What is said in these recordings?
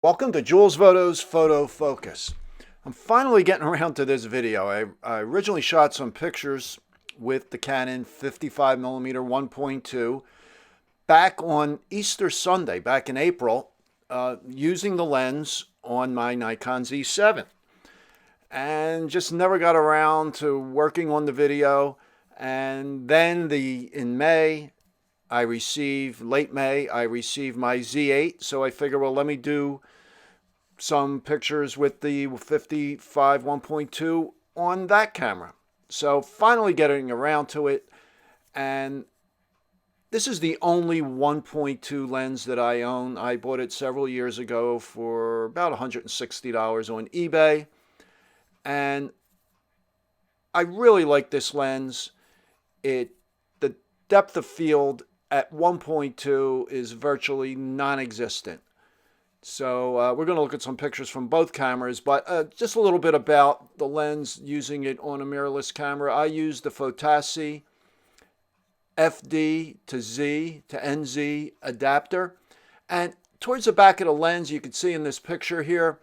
Welcome to Jules Voto's Photo Focus. I'm finally getting around to this video. I originally shot some pictures with the Canon 55mm 1.2 back on Easter Sunday, back in April, using the lens on my Nikon Z8. And just never got around to working on the video. And then in May, late May, I received my Z8. So I figured, well, let me do some pictures with the 55 1.2 on that camera. So finally getting around to it. And this is the only 1.2 lens that I own. I bought it several years ago for about $160 on eBay. And I really like this lens. The depth of field at 1.2 is virtually non-existent. So we're going to look at some pictures from both cameras, but just a little bit about the lens using it on a mirrorless camera. I use the Fotasy FD to Z to NZ adapter. And towards the back of the lens, you can see in this picture here,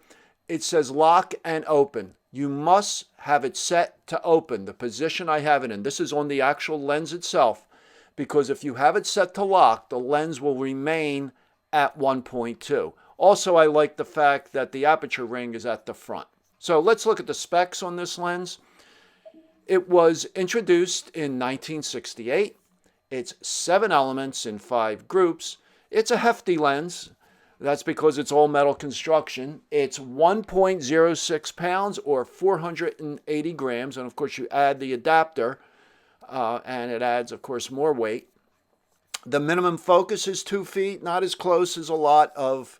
it says lock and open. You must have it set to open, the position I have it in. This is on the actual lens itself, because if you have it set to lock, the lens will remain at 1.2. Also, I like the fact that the aperture ring is at the front. So let's look at the specs on this lens. It was introduced in 1968. It's 7 elements in 5 groups. It's a hefty lens. That's because it's all metal construction. It's 1.06 pounds or 480 grams. And of course, you add the adapter and it adds, of course, more weight. The minimum focus is 2 feet, not as close as a lot of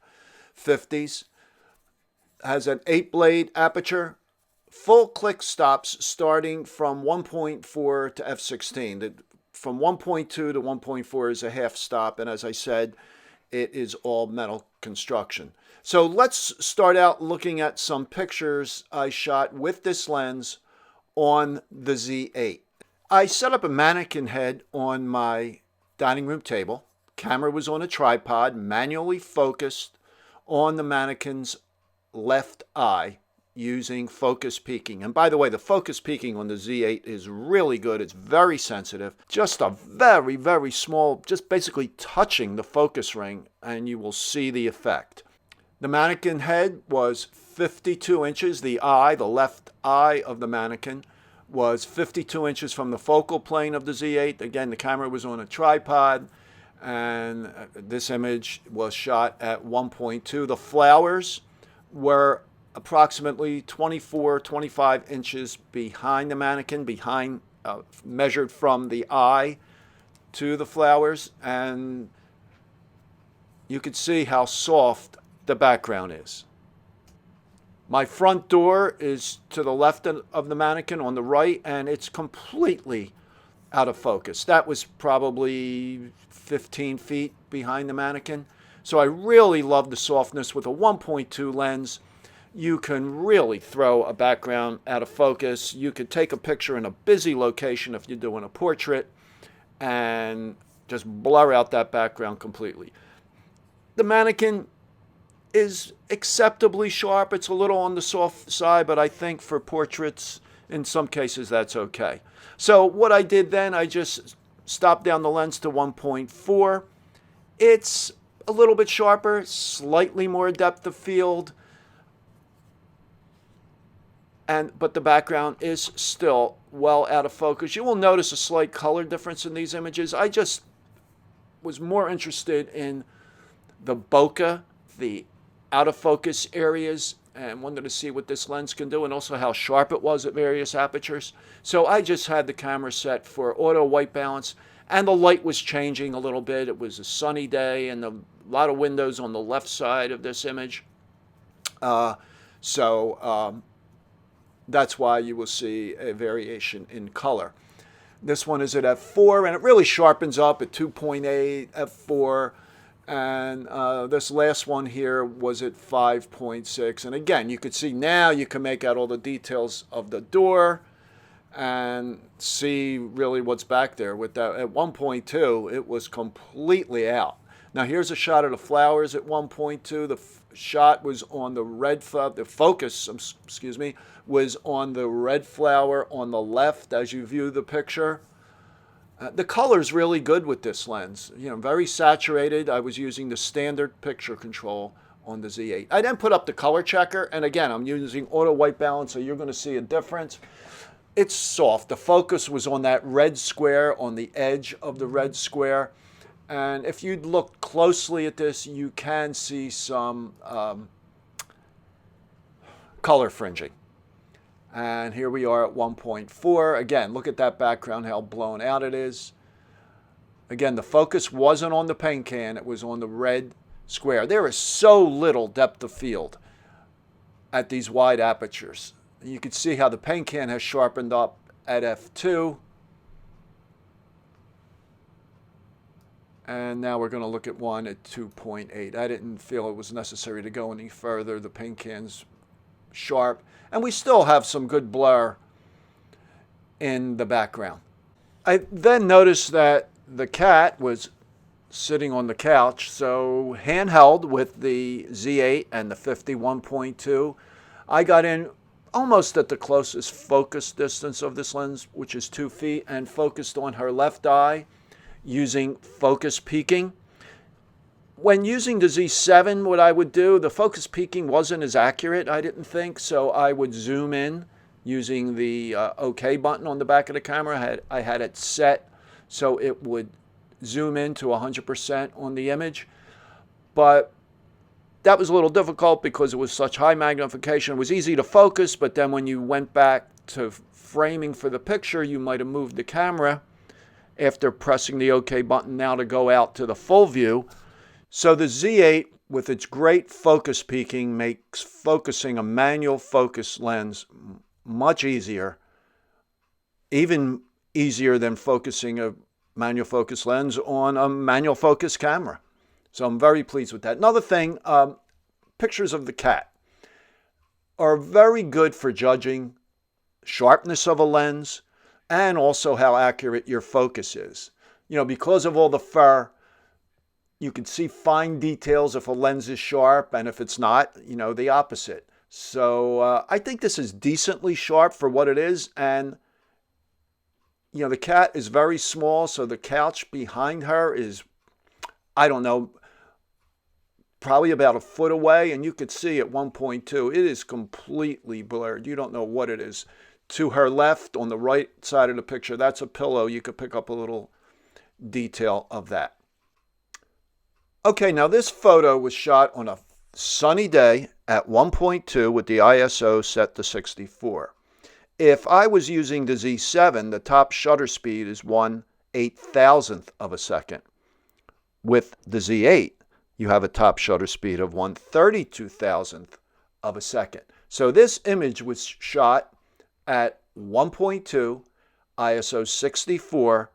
50s. Has an 8-blade aperture. Full click stops starting from 1.4 to f16. From 1.2 to 1.4 is a half stop, and as I said, it is all metal construction. So let's start out looking at some pictures I shot with this lens on the Z8. I set up a mannequin head on my dining room table. Camera was on a tripod, manually focused on the mannequin's left eye using focus peaking. And by the way, the focus peaking on the Z8 is really good. It's very sensitive. Just a very, very small, just basically touching the focus ring, and you will see the effect. The mannequin head was 52 inches. The left eye of the mannequin was 52 inches from the focal plane of the Z8. Again, the camera was on a tripod, and this image was shot at 1.2. The flowers were approximately 25 inches behind the mannequin, measured from the eye to the flowers, and you can see how soft the background is. My front door is to the left of the mannequin on the right, and it's completely out of focus. That was probably 15 feet behind the mannequin. So I really love the softness. With a 1.2 lens, you can really throw a background out of focus. You could take a picture in a busy location if you're doing a portrait and just blur out that background completely. The mannequin is acceptably sharp. It's a little on the soft side, but I think for portraits, in some cases, that's okay. So what I did then, I just stopped down the lens to 1.4. It's a little bit sharper, slightly more depth of field, but the background is still well out of focus. You will notice a slight color difference in these images. I just was more interested in the bokeh, the out of focus areas, and wanted to see what this lens can do, and also how sharp it was at various apertures. So I just had the camera set for auto white balance, and the light was changing a little bit. It was a sunny day, and a lot of windows on the left side of this image. That's why you will see a variation in color. This one is at f4, and it really sharpens up at 2.8, f4. And this last one here was at 5.6. And again, you could see now, you can make out all the details of the door and see really what's back there. With that, at 1.2, it was completely out. Now here's a shot of the flowers at 1.2. shot was on the the focus, excuse me, was on the red flower on the left as you view the picture. The color's really good with this lens. You know, very saturated. I was using the standard picture control on the Z8. I then put up the color checker, and again, I'm using auto white balance, so you're going to see a difference. It's soft. The focus was on that red square, on the edge of the red square. And if you look closely at this, you can see some color fringing. And here we are at 1.4. Again, look at that background, how blown out it is. Again, the focus wasn't on the paint can, it was on the red square. There is so little depth of field at these wide apertures. You can see how the paint can has sharpened up at f2. And now we're going to look at one at 2.8. I didn't feel it was necessary to go any further. The paint can's sharp. And we still have some good blur in the background. I then noticed that the cat was sitting on the couch. So handheld with the Z8 and the 51.2, I got in almost at the closest focus distance of this lens, which is 2 feet, and focused on her left eye using focus peaking. When using the Z7, what I would do, the focus peaking wasn't as accurate, I didn't think, so I would zoom in using the OK button on the back of the camera. I had it set so it would zoom in to 100% on the image. But that was a little difficult because it was such high magnification. It was easy to focus, but then when you went back to framing for the picture, you might have moved the camera after pressing the OK button now to go out to the full view. So the Z8, with its great focus peaking, makes focusing a manual focus lens much easier, even easier than focusing a manual focus lens on a manual focus camera. So I'm very pleased with that. Another thing, pictures of the cat are very good for judging sharpness of a lens and also how accurate your focus is. You know, because of all the fur, you can see fine details if a lens is sharp, and if it's not, you know, the opposite. So I think this is decently sharp for what it is, and you know, the cat is very small, so the couch behind her is, I don't know, probably about a foot away, and you could see at 1.2, it is completely blurred. You don't know what it is. To her left, on the right side of the picture, that's a pillow. You could pick up a little detail of that. Okay, now this photo was shot on a sunny day at 1.2 with the ISO set to 64. If I was using the Z7, the top shutter speed is 1/8,000th of a second. With the Z8, you have a top shutter speed of 1/32,000th of a second. So this image was shot at 1.2, ISO 64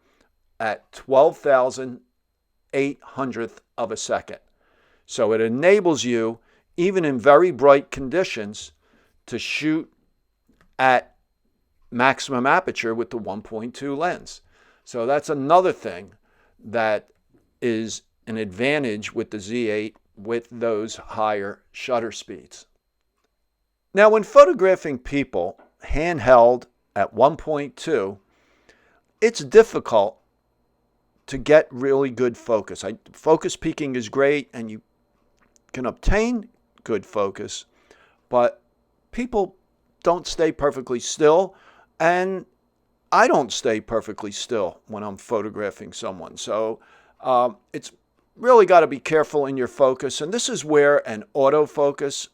at 12,800th of a second. So it enables you, even in very bright conditions, to shoot at maximum aperture with the 1.2 lens. So that's another thing that is an advantage with the Z8 with those higher shutter speeds. Now, when photographing people handheld at 1.2, it's difficult to get really good focus. Focus peaking is great and you can obtain good focus, but people don't stay perfectly still, and I don't stay perfectly still when I'm photographing someone. So it's really got to be careful in your focus, and this is where an autofocus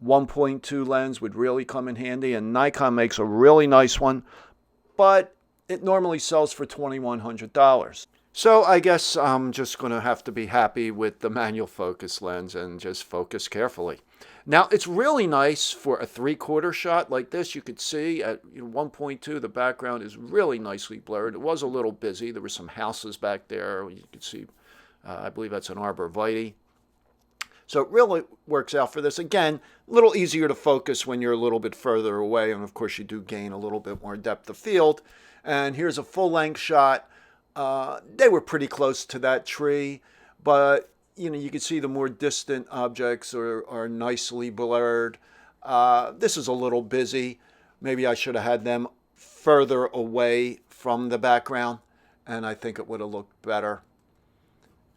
1.2 lens would really come in handy, and Nikon makes a really nice one, but it normally sells for $2,100. So I guess I'm just going to have to be happy with the manual focus lens and just focus carefully. Now, it's really nice for a 3/4 shot like this. You could see at 1.2, the background is really nicely blurred. It was a little busy. There were some houses back there. You could see, I believe that's an arborvitae. So it really works out for this. Again, a little easier to focus when you're a little bit further away, and of course you do gain a little bit more depth of field. And here's a full-length shot. They were pretty close to that tree, but you can see the more distant objects are nicely blurred. This is a little busy. Maybe I should have had them further away from the background, and I think it would have looked better.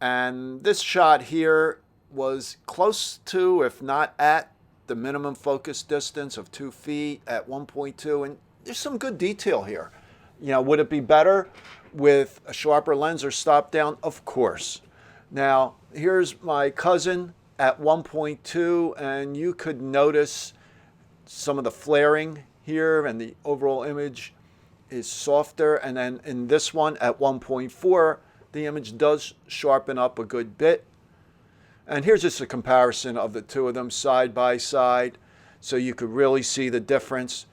And this shot here was close to, if not at, the minimum focus distance of 2 feet at 1.2, and there's some good detail here. Would it be better with a sharper lens or stop down? Of course. Now, here's my cousin at 1.2, and you could notice some of the flaring here, and the overall image is softer. And then in this one at 1.4, the image does sharpen up a good bit. And here's just a comparison of the two of them side by side, so you could really see the difference.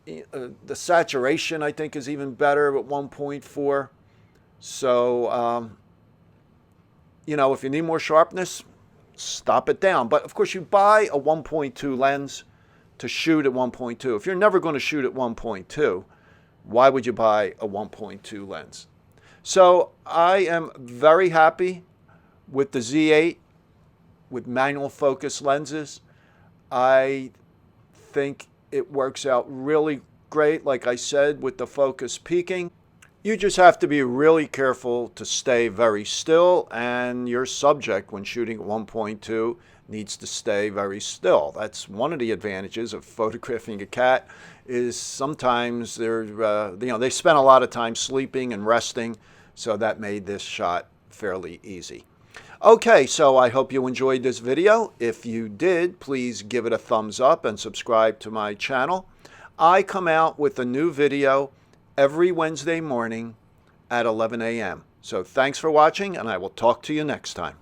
The saturation, I think, is even better at 1.4. So, if you need more sharpness, stop it down. But of course, you buy a 1.2 lens to shoot at 1.2. If you're never going to shoot at 1.2, why would you buy a 1.2 lens? So I am very happy with the Z8 with manual focus lenses. I think it works out really great, like I said, with the focus peaking. You just have to be really careful to stay very still, and your subject, when shooting at 1.2, needs to stay very still. That's one of the advantages of photographing a cat, is sometimes they spend a lot of time sleeping and resting, so that made this shot fairly easy. Okay, so I hope you enjoyed this video. If you did, please give it a thumbs up and subscribe to my channel. I come out with a new video every Wednesday morning at 11 a.m. So thanks for watching, and I will talk to you next time.